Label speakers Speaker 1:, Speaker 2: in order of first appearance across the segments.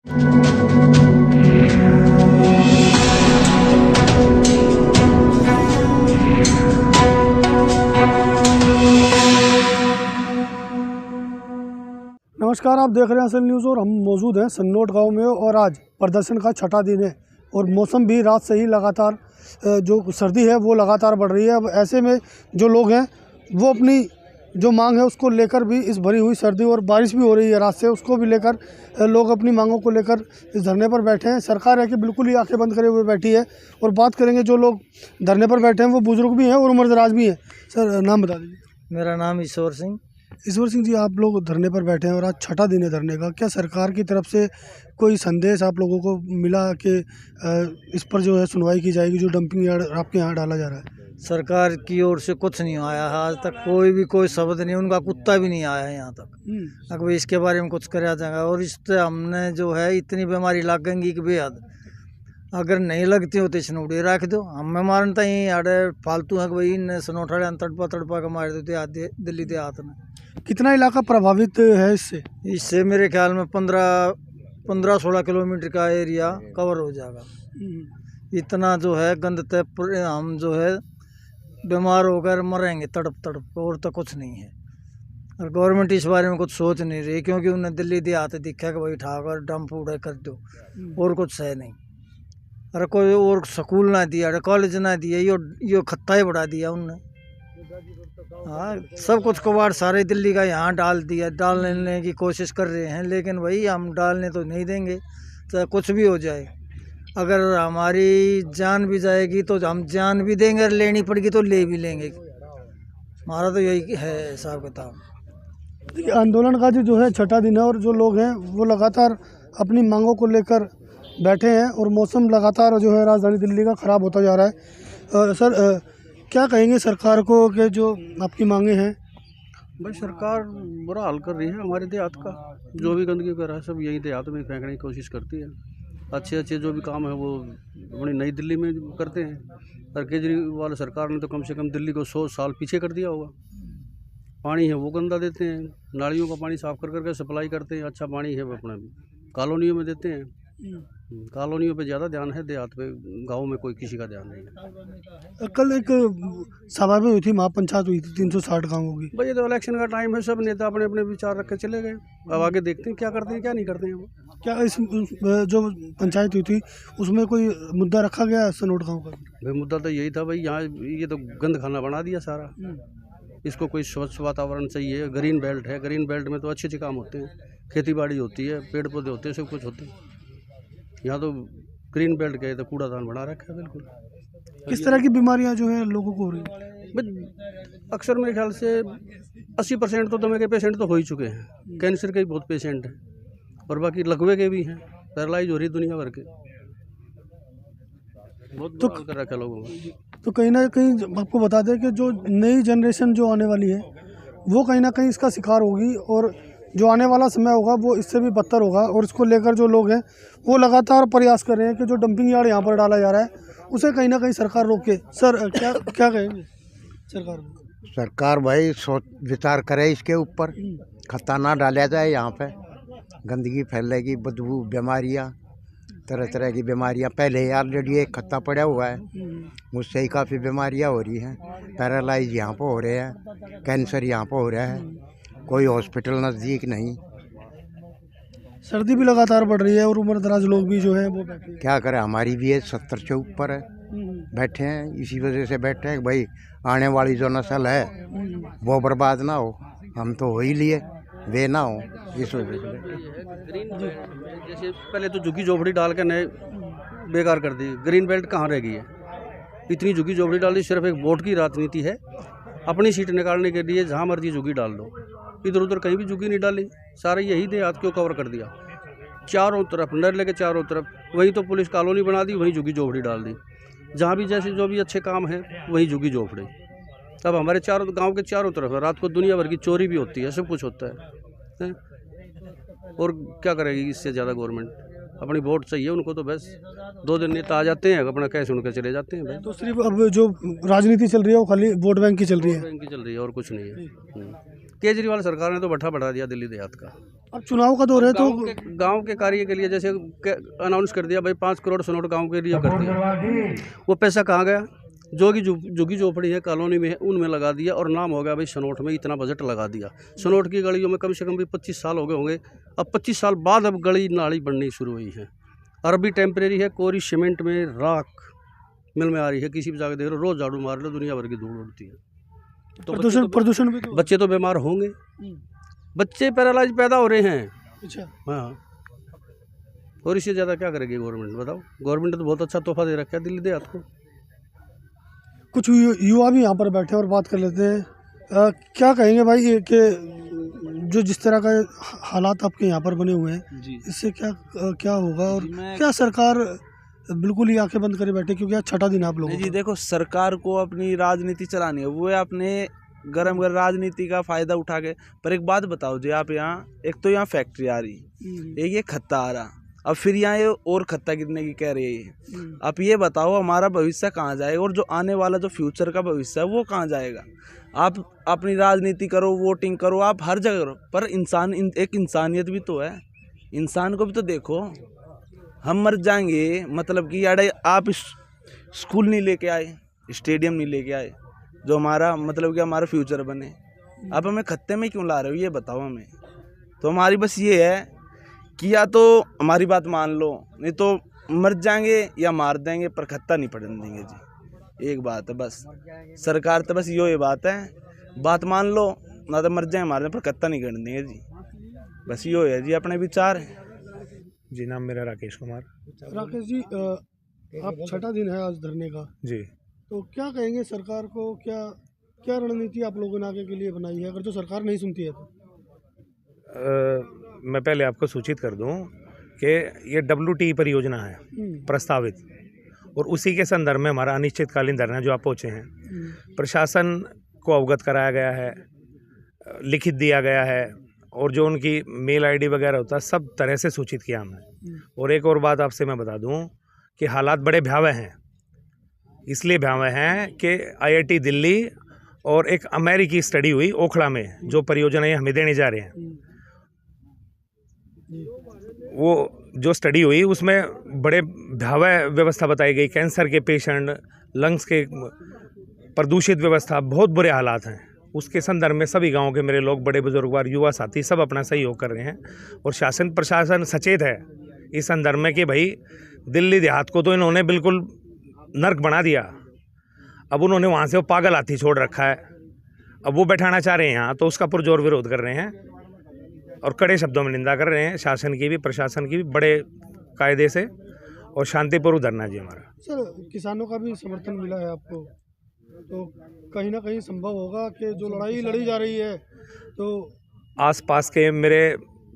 Speaker 1: नमस्कार, आप देख रहे हैं असल न्यूज़ और हम मौजूद हैं सन्नोट गांव में और आज प्रदर्शन का छठा दिन है और मौसम भी रात से ही लगातार जो सर्दी है वो लगातार बढ़ रही है। अब ऐसे में जो लोग हैं वो अपनी जो मांग है उसको लेकर भी इस भरी हुई सर्दी और बारिश भी हो रही है रात से, उसको भी लेकर लोग अपनी मांगों को लेकर इस धरने पर बैठे हैं। सरकार है कि बिल्कुल ही आंखें बंद करे हुए बैठी है और बात करेंगे जो लोग धरने पर बैठे हैं वो बुजुर्ग भी हैं और उम्रदराज भी हैं। सर, नाम बता दीजिए।
Speaker 2: मेरा नाम ईश्वर सिंह।
Speaker 1: ईश्वर सिंह जी, आप लोग धरने पर बैठे हैं और आज छठा दिन है धरने का। क्या सरकार की तरफ से कोई संदेश आप लोगों को मिला कि इस पर जो है सुनवाई की जाएगी, जो डंपिंग यार्ड आपके यहाँ डाला जा रहा है?
Speaker 2: सरकार की ओर से कुछ नहीं आया है आज तक, कोई शब्द नहीं, उनका कुत्ता भी नहीं आया है यहाँ तक। अगर इसके बारे में कुछ कराया जाएगा और इससे हमने जो है इतनी बीमारी लगेंगी कि बेहद, अगर नहीं लगती हो तो स्नोडी रख दो। हमें मारता ही आड़े फालतू है कि भाई इन सनोठा तड़पा के मार देते आते दिल्ली देहात में।
Speaker 1: कितना इलाका प्रभावित है इससे?
Speaker 2: इससे मेरे ख्याल में 15-16 किलोमीटर का एरिया कवर हो जाएगा। इतना जो है गंदते हम जो है बीमार होकर मरेंगे तड़प और तो कुछ नहीं है। और गवर्नमेंट इस बारे में कुछ सोच नहीं रही, क्योंकि उन्हें दिल्ली देहात दिखा कि भाई उठाकर डंप उड़ा कर दो और कुछ है नहीं। अरे कोई और स्कूल ना दिया, अरे कॉलेज ना दिया, यो खत्ता ही बढ़ा दिया उनने। हाँ, सब कुछ कबाड़ सारे दिल्ली का यहाँ डाल दिया, डालने की कोशिश कर रहे हैं, लेकिन भाई हम डालने तो नहीं देंगे, चाहे कुछ भी हो जाए। अगर हमारी जान भी जाएगी तो हम जान भी देंगे, और लेनी पड़ेगी तो ले भी लेंगे। हमारा तो यही है हिसाब किताब।
Speaker 1: आंदोलन का जो है छठा दिन है और जो लोग हैं वो लगातार अपनी मांगों को लेकर बैठे हैं और मौसम लगातार जो है राजधानी दिल्ली का ख़राब होता जा रहा है। सर, क्या कहेंगे सरकार को कि जो आपकी मांगे हैं?
Speaker 3: भाई, सरकार बुरा हाल कर रही है हमारे देहात का। जो भी गंदगी कर रहा है सब यही देहात में फेंकने की कोशिश करती है। अच्छे जो भी काम है वो अपनी नई दिल्ली में करते हैं, और केजरीवाल सरकार ने तो कम से कम दिल्ली को 100 साल पीछे कर दिया होगा। पानी है वो गंदा देते हैं, नालियों का पानी साफ कर करके सप्लाई करते हैं। अच्छा पानी है वो अपने कॉलोनियों में देते हैं। कॉलोनियों पे ज़्यादा ध्यान है, देहात पे गाँव में कोई किसी का ध्यान नहीं है।
Speaker 1: कल एक सभा में हुई थी, महापंचायत हुई थी 360 गाँवों की।
Speaker 3: भाई, ये तो इलेक्शन का टाइम है, सब नेता अपने अपने विचार रख के चले गए। अब आगे देखते हैं क्या करते हैं क्या नहीं करते हैं वो।
Speaker 1: क्या इस जो पंचायत हुई थी उसमें कोई मुद्दा रखा गया सनोट गाँव का?
Speaker 3: भाई, मुद्दा तो यही था भाई, यहाँ ये तो गंद खाना बना दिया सारा। इसको कोई स्वच्छ वातावरण चाहिए। ग्रीन बेल्ट है, ग्रीन बेल्ट में तो अच्छे काम होते हैं, खेती बाड़ी होती है, पेड़ पौधे होते हैं, सब कुछ होते हैं। यहाँ तो ग्रीन बेल्ट गए तो कूड़ादान बना रखा है बिल्कुल।
Speaker 1: किस तरह की बीमारियाँ जो है लोगों को हो रही है?
Speaker 3: अक्सर मेरे ख्याल से 80% तो दमे के पेशेंट तो हो ही चुके हैं। कैंसर के भी बहुत पेशेंट हैं और बाकी लकवे के भी हैं। पैरालाइज हो रही दुनिया भर के, बहुत बुरा हाल कर रखा है लोगों को।
Speaker 1: तो कहीं ना कहीं आपको बता दें कि जो नई जनरेशन जो आने वाली है वो कहीं ना कहीं इसका शिकार होगी और जो आने वाला समय होगा वो इससे भी बदतर होगा। और इसको लेकर जो लोग हैं वो लगातार प्रयास कर रहे हैं कि जो डंपिंग यार्ड यहाँ पर डाला जा रहा है उसे कहीं ना कहीं सरकार रोके। सर, क्या कहेंगे सरकार को?
Speaker 4: सरकार भाई सोच विचार करे इसके ऊपर, खत्ता ना डाला जाए यहाँ पे। गंदगी फैलेगी, बदबू, बीमारियाँ, तरह तरह की बीमारियाँ। पहले ही ऑलरेडी एक खत्ता पड़ा हुआ है, मुझसे ही काफ़ी बीमारियाँ हो रही हैं। पैरालाइज यहाँ पर हो रहे हैं, कैंसर यहाँ पर हो रहा है, कोई हॉस्पिटल नज़दीक नहीं।
Speaker 1: सर्दी भी लगातार बढ़ रही है और उम्रदराज लोग भी जो है वो बैठे हैं।
Speaker 4: क्या करें, हमारी भी एज 70 से ऊपर है, बैठे हैं। इसी वजह से बैठे हैं भाई आने वाली जो नस्ल है वो बर्बाद ना हो, हम तो हो ही लिए, वे ना हो, इस वजह से।
Speaker 3: जैसे पहले तो झुग्गी झोपड़ी डाल के नए बेकार कर दी। ग्रीन बेल्ट कहाँ रह गई है? इतनी झुग्गी झोपड़ी डाल दी, सिर्फ एक वोट की राजनीति है। अपनी सीट निकालने के लिए जहाँ मर्जी झुग्गी डाल दो, इधर उधर कहीं भी झुग्गी नहीं डाली। सारे यही देहात क्यों कवर कर दिया, चारों तरफ नर लेके चारों तरफ। वहीं तो पुलिस कॉलोनी बना दी, वहीं झुग्गी झोपड़ी डाल दी। जहाँ भी जैसे जो भी अच्छे काम है वहीं झुग्गी झोपड़ी। तब हमारे चारों गांव के चारों तरफ है, रात को दुनिया भर की चोरी भी होती है, सब कुछ होता है। और क्या करेगी इससे ज़्यादा गवर्नमेंट? अपनी वोट चाहिए उनको, तो बस 2 दिन नेता आ जाते हैं, अपना कैश उनके चले जाते हैं।
Speaker 1: तो सिर्फ अब जो राजनीति चल रही है वो खाली वोट बैंक की चल रही है।
Speaker 3: वोट बैंक की चल रही है और कुछ नहीं है। केजरीवाल सरकार ने तो भट्ठा बढ़ा दिया दिल्ली देहात का।
Speaker 1: अब चुनाव का दौर है तो
Speaker 3: गांव के कार्य के लिए जैसे अनाउंस कर दिया भाई 5 करोड़ सनोट गांव के लिए कर दिया, वो पैसा कहाँ गया? झुग्गी झोपड़ी है कॉलोनी में है उनमें लगा दिया और नाम हो गया भाई सनोट में इतना बजट लगा दिया। सनोट की गलियों में कम से कम भी 25 साल हो गए होंगे, अब 25 साल बाद अब गली नाली बननी शुरू हुई है। और अभी टेम्परेरी है, कोरी सीमेंट में राख मिल में आ रही है, किसी भी जगह देख लो रोज झाड़ू मार लो दुनिया भर की धूल उड़ती है। तो
Speaker 1: प्रदूषण भी तो
Speaker 3: बच्चे तो बीमार होंगे, बच्चे पैरालाइज पैदा हो रहे हैं।
Speaker 1: अच्छा,
Speaker 3: हाँ, और इससे ज़्यादा क्या करेगी गवर्नमेंट बताओ? गवर्नमेंट ने तो बहुत अच्छा तोहफा दे रखा है दिल्ली देहात को।
Speaker 1: कुछ युवा भी यहाँ पर बैठे हैं और बात कर लेते हैं। क्या कहेंगे भाई ये कि जो जिस तरह का हालात आपके यहाँ पर बने हुए हैं
Speaker 5: जी
Speaker 1: इससे क्या होगा और
Speaker 5: मैं-
Speaker 1: क्या सरकार बिल्कुल ही आंखें बंद करे बैठे क्योंकि आज छठा दिन है आप लोगों
Speaker 5: नहीं जी,
Speaker 1: का।
Speaker 5: देखो सरकार को अपनी राजनीति चलानी है, वो है अपने गरम गरम राजनीति का फायदा उठा के। पर एक बात बताओ जी, आप यहाँ एक तो यहाँ फैक्ट्री आ रही, एक ये खत्ता आ रहा, अब फिर यहाँ ये और खत्ता गिरने की कह रही है। आप ये बताओ हमारा भविष्य कहाँ जाएगा और जो आने वाला जो फ्यूचर का भविष्य है वो कहाँ जाएगा? आप अपनी राजनीति करो, वोटिंग करो, आप हर जगह करो, पर एक इंसानियत भी तो है, इंसान को भी तो देखो। हम मर जाएंगे मतलब कि अरे आप स्कूल नहीं लेके आए, स्टेडियम नहीं लेके आए जो हमारा मतलब कि हमारा फ्यूचर बने, आप हमें खत्ते में क्यों ला रहे हो ये बताओ हमें। तो हमारी बस ये है कि या तो हमारी बात मान लो, नहीं तो मर जाएंगे या मार देंगे, पर खत्ता नहीं पड़ने देंगे जी। एक बात है बस, सरकार तो बस ये बात है, बात मान लो ना तो मर जाए मार दें पर खत्ता नहीं करने देंगे जी। बस ये है जी अपने विचार है
Speaker 6: जी। नाम मेरा राकेश कुमार।
Speaker 1: राकेश जी, आप छठा दिन है आज धरने का,
Speaker 6: जी,
Speaker 1: तो क्या कहेंगे सरकार को? क्या रणनीति आप लोगों ने आगे के लिए बनाई है अगर जो सरकार नहीं सुनती है तो?
Speaker 6: मैं पहले आपको सूचित कर दूं कि ये WT परियोजना है प्रस्तावित, और उसी के संदर्भ में हमारा अनिश्चितकालीन धरना जो आप पहुँचे हैं, प्रशासन को अवगत कराया गया है, लिखित दिया गया है, और जो उनकी मेल ID वगैरह होता है सब तरह से सूचित किया हमने। और एक और बात आपसे मैं बता दूं कि हालात बड़े भयावह हैं, इसलिए भयावह हैं कि IIT दिल्ली और एक अमेरिकी स्टडी हुई ओखला में, जो परियोजना ये हमें देने जा रहे हैं, वो जो स्टडी हुई उसमें बड़े भयावह व्यवस्था बताई गई। कैंसर के पेशेंट, लंग्स के प्रदूषित व्यवस्था, बहुत बुरे हालात हैं। उसके संदर्भ में सभी गांवों के मेरे लोग, बड़े बुजुर्ग, युवा साथी सब अपना सहयोग कर रहे हैं, और शासन प्रशासन सचेत है इस संदर्भ में कि भाई दिल्ली देहात को तो इन्होंने बिल्कुल नर्क बना दिया। अब उन्होंने वहाँ से वो पागल हाथी छोड़ रखा है, अब वो बैठाना चाह रहे हैं यहाँ, तो उसका पुरजोर विरोध कर रहे हैं और कड़े शब्दों में निंदा कर रहे हैं शासन की भी, प्रशासन की भी, बड़े कायदे से और शांतिपूर्वक धरना जी हमारा।
Speaker 1: सर, किसानों का भी समर्थन मिला है आपको, तो कहीं ना कहीं संभव होगा कि जो लड़ाई लड़ी जा रही है तो
Speaker 6: आसपास के मेरे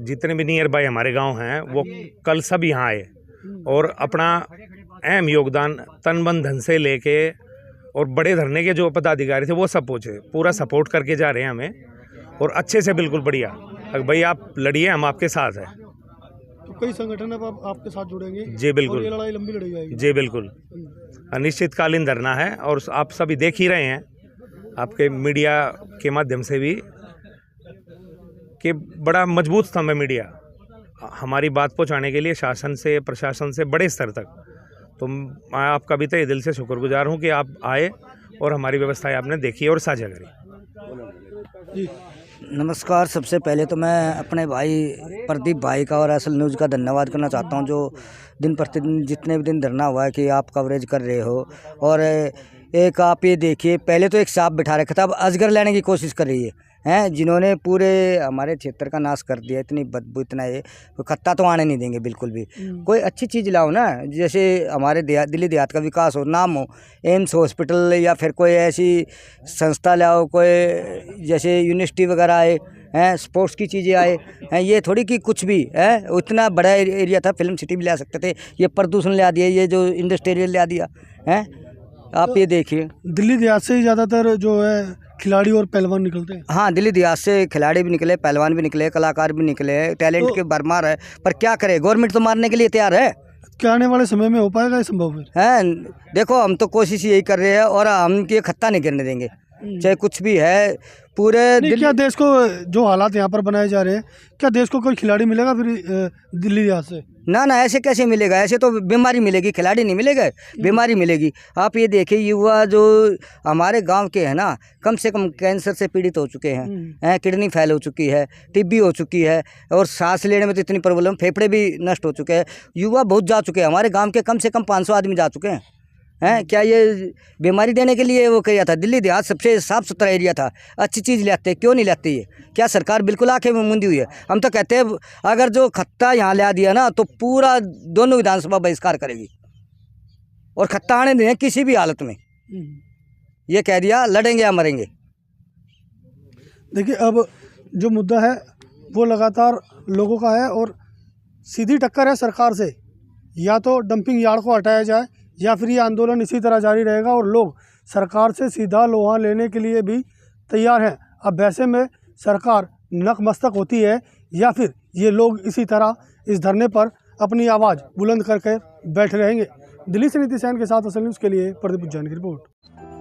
Speaker 6: जितने भी नियर बाय हमारे गांव हैं वो कल सब यहाँ आए और अपना अहम योगदान तन मन धन से लेके, और बड़े धरने के जो पदाधिकारी थे वो सब पहुँचे, पूरा सपोर्ट करके जा रहे हैं हमें, और अच्छे से बिल्कुल बढ़िया। भाई आप लड़िए, हम आपके साथ हैं।
Speaker 1: तो कई संगठन अब आपके साथ जुड़ेंगे
Speaker 6: जी बिल्कुल,
Speaker 1: और ये लड़ाई लंबी लड़ी जाएगी।
Speaker 6: जी बिल्कुल, अनिश्चितकालीन धरना है, और आप सभी देख ही रहे हैं आपके मीडिया के माध्यम से भी कि बड़ा मजबूत स्तंभ है मीडिया हमारी बात पहुंचाने के लिए, शासन से, प्रशासन से, बड़े स्तर तक। तो मैं आपका भी तहे दिल से शुक्रगुजार हूं कि आप आए और हमारी व्यवस्थाएं आपने देखी और साझा करी।
Speaker 1: जी,
Speaker 7: नमस्कार। सबसे पहले तो मैं अपने भाई प्रदीप भाई का और असल न्यूज़ का धन्यवाद करना चाहता हूं, जो दिन प्रतिदिन जितने भी दिन धरना हुआ है कि आप कवरेज कर रहे हो। और एक आप ये देखिए, पहले तो एक सांप बिठा रखा था, अब अजगर लेने की कोशिश कर रही है जिन्होंने पूरे हमारे क्षेत्र का नाश कर दिया। इतनी बदबू, इतना ये खत्ता तो आने नहीं देंगे बिल्कुल भी। कोई अच्छी चीज़ लाओ ना, जैसे हमारे दिल्ली देहात का विकास हो, नाम हो, एम्स हॉस्पिटल, या फिर कोई ऐसी संस्था लाओ, कोई जैसे यूनिवर्सिटी वगैरह आए हैं, स्पोर्ट्स की चीज़ें आए हैं। ये थोड़ी कि कुछ भी है, उतना बड़ा एरिया था, फिल्म सिटी भी ला सकते थे, ये प्रदूषण ला दिया, ये जो इंडस्ट्रियल ला दिया है। आप ये देखिए,
Speaker 1: दिल्ली देहात से ही ज़्यादातर जो है खिलाड़ी और पहलवान निकलते हैं।
Speaker 7: हाँ, दिल्ली देहात से खिलाड़ी भी निकले, पहलवान भी निकले, कलाकार भी निकले, टैलेंट के भरमार है। पर क्या करे, गवर्नमेंट तो मारने के लिए तैयार है।
Speaker 1: क्या आने वाले समय में हो पाएगा ये संभव फिर?
Speaker 7: हैं, देखो हम तो कोशिश यही कर रहे हैं और हम ये खत्ता नहीं गिरने देंगे। चाहे कुछ भी है पूरे
Speaker 1: नहीं, क्या देश को जो हालात यहाँ पर बनाए जा रहे हैं, क्या देश को कोई खिलाड़ी मिलेगा फिर दिल्ली यहाँ से?
Speaker 7: ना ना, ऐसे कैसे मिलेगा? ऐसे तो बीमारी मिलेगी, खिलाड़ी नहीं मिलेगा, बीमारी मिलेगी। आप ये देखिए, युवा जो हमारे गांव के हैं ना, कम से कम कैंसर से पीड़ित हो चुके हैं, किडनी फेल हो चुकी है, टीबी हो चुकी है, और सांस लेने में तो इतनी प्रॉब्लम, फेफड़े भी नष्ट हो चुके हैं। युवा बहुत जा चुके हैं, हमारे गाँव के कम से कम 500 आदमी जा चुके हैं। क्या ये बीमारी देने के लिए वो किया था? दिल्ली देहात सबसे साफ़ सुथरा एरिया था, अच्छी चीज़ लाते, क्यों नहीं लाती है? क्या सरकार बिल्कुल आंखें में मूंदी हुई है? हम तो कहते हैं अगर जो खत्ता यहाँ ला दिया ना, तो पूरा दोनों विधानसभा बहिष्कार करेगी और खत्ता आने दें किसी भी हालत में। ये कह दिया, लड़ेंगे या मरेंगे।
Speaker 1: देखिए, अब जो मुद्दा है वो लगातार लोगों का है और सीधी टक्कर है सरकार से। या तो डंपिंग यार्ड को हटाया जाए या फिर ये आंदोलन इसी तरह जारी रहेगा और लोग सरकार से सीधा लोहा लेने के लिए भी तैयार हैं। अब वैसे में सरकार नतमस्तक होती है या फिर ये लोग इसी तरह इस धरने पर अपनी आवाज़ बुलंद करके बैठे रहेंगे। दिल्ली से नीति सैन के साथ असल न्यूज़ के लिए प्रदीप उज्जैन की रिपोर्ट।